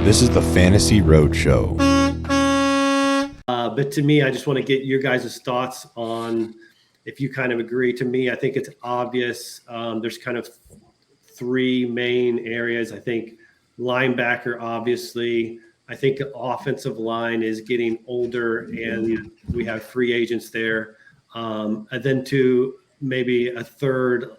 This is the Fantasy Roadshow. But to me, I just want to get your guys' thoughts on if you kind of agree. To me, I think it's obvious. There's kind of three main areas. I think linebacker, obviously. I think the offensive line is getting older, and we have free agents there. And then maybe a third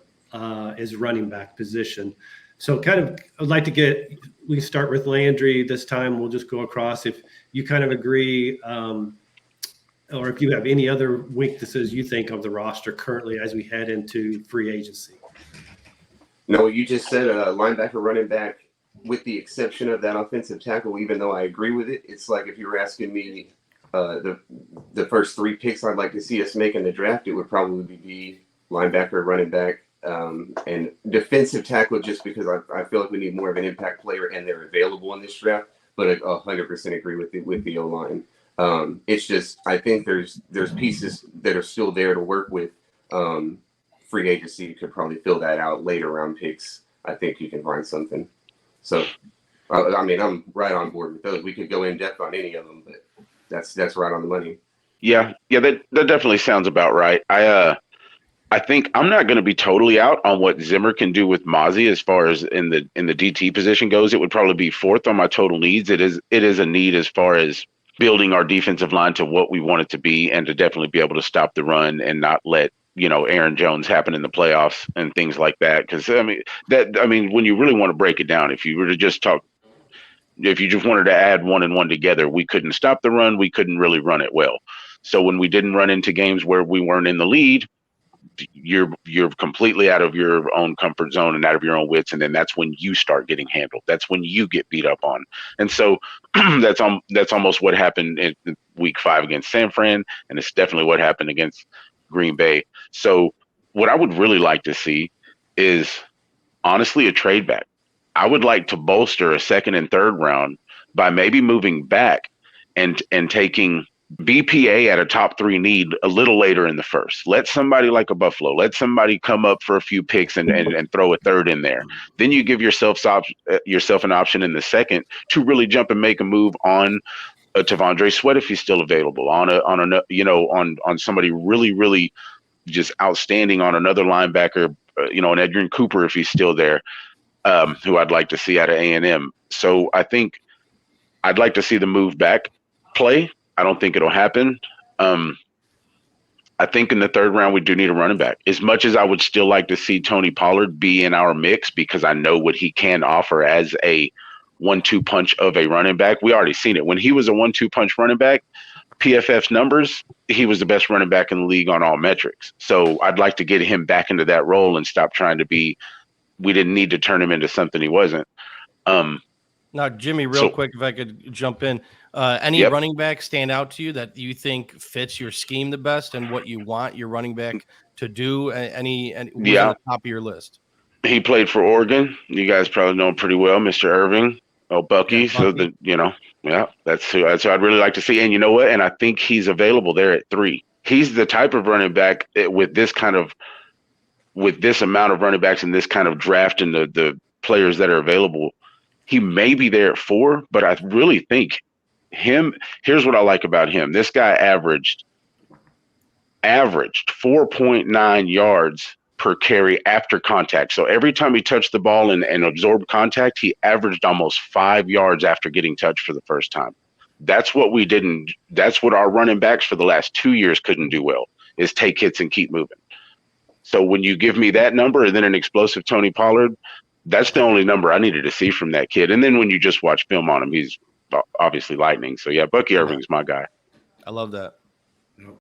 is running back position. So I'd like to we can start with Landry this time. We'll just go across. If you kind of agree, or if you have any other weaknesses you think of the roster currently as we head into free agency. No, you just said linebacker, running back, with the exception of that offensive tackle, even though I agree with it. It's like if you were asking me the first three picks I'd like to see us make in the draft, it would probably be linebacker, running back, and defensive tackle, just because I feel like we need more of an impact player and they're available in this draft. But I 100% agree with the O-line. It's just I think there's pieces that are still there to work with. Free agency could probably fill that out. Later round picks, I think you can find something. So, I mean, I'm right on board with those. We could go in depth on any of them, but that's right on the money. Yeah, that definitely sounds about right. I think I'm not going to be totally out on what Zimmer can do with Mozzie as far as in the DT position goes. It would probably be fourth on my total needs. It is a need as far as building our defensive line to what we want it to be, and to definitely be able to stop the run and not let Aaron Jones happen in the playoffs and things like that. Because when you really want to break it down, if you were to just wanted to add one and one together, we couldn't stop the run. We couldn't really run it well. So when we didn't run into games where we weren't in the lead, you're completely out of your own comfort zone and out of your own wits, and then that's when you start getting handled. That's when you get beat up on. And so that's almost what happened in week 5 against San Fran, and it's definitely what happened against Green Bay. So what I would really like to see is honestly a trade back. I would like to bolster a second and third round by maybe moving back and taking BPA at a top 3 need a little later in the first. Let somebody like a Buffalo, let somebody come up for a few picks and throw a third in there. Then you give yourself an option in the second to really jump and make a move on Tavondre Sweat if he's still available, on somebody really, really just outstanding, on another linebacker, an Edgerrin Cooper if he's still there, who I'd like to see out of A&M. So I think I'd like to see the move back play. I don't think it'll happen. I think in the third round, we do need a running back. As much as I would still like to see Tony Pollard be in our mix, because I know what he can offer as a 1-2 punch of a running back. We already seen it. When he was a 1-2 punch running back, PFF's numbers, he was the best running back in the league on all metrics. So I'd like to get him back into that role and stop trying to be – we didn't need to turn him into something he wasn't. Now, Jimmy, quick, if I could jump in. Any running back stand out to you that you think fits your scheme the best and what you want your running back to do? Who's on the top of your list? He played for Oregon. You guys probably know him pretty well, Mr. Irving. Oh, Bucky. So that's who I'd really like to see. And you know what? And I think he's available there at 3. He's the type of running back with this amount of running backs and this kind of draft and the players that are available. He may be there at 4, but I really think here's what I like about him. This guy averaged 4.9 yards per carry after contact. So every time he touched the ball and absorbed contact, he averaged almost 5 yards after getting touched for the first time. That's what that's what our running backs for the last 2 years couldn't do well, is take hits and keep moving. So when you give me that number and then an explosive Tony Pollard, that's the only number I needed to see from that kid. And then when you just watch film on him, he's obviously lightning. So yeah, Bucky Irving's my guy. I love that.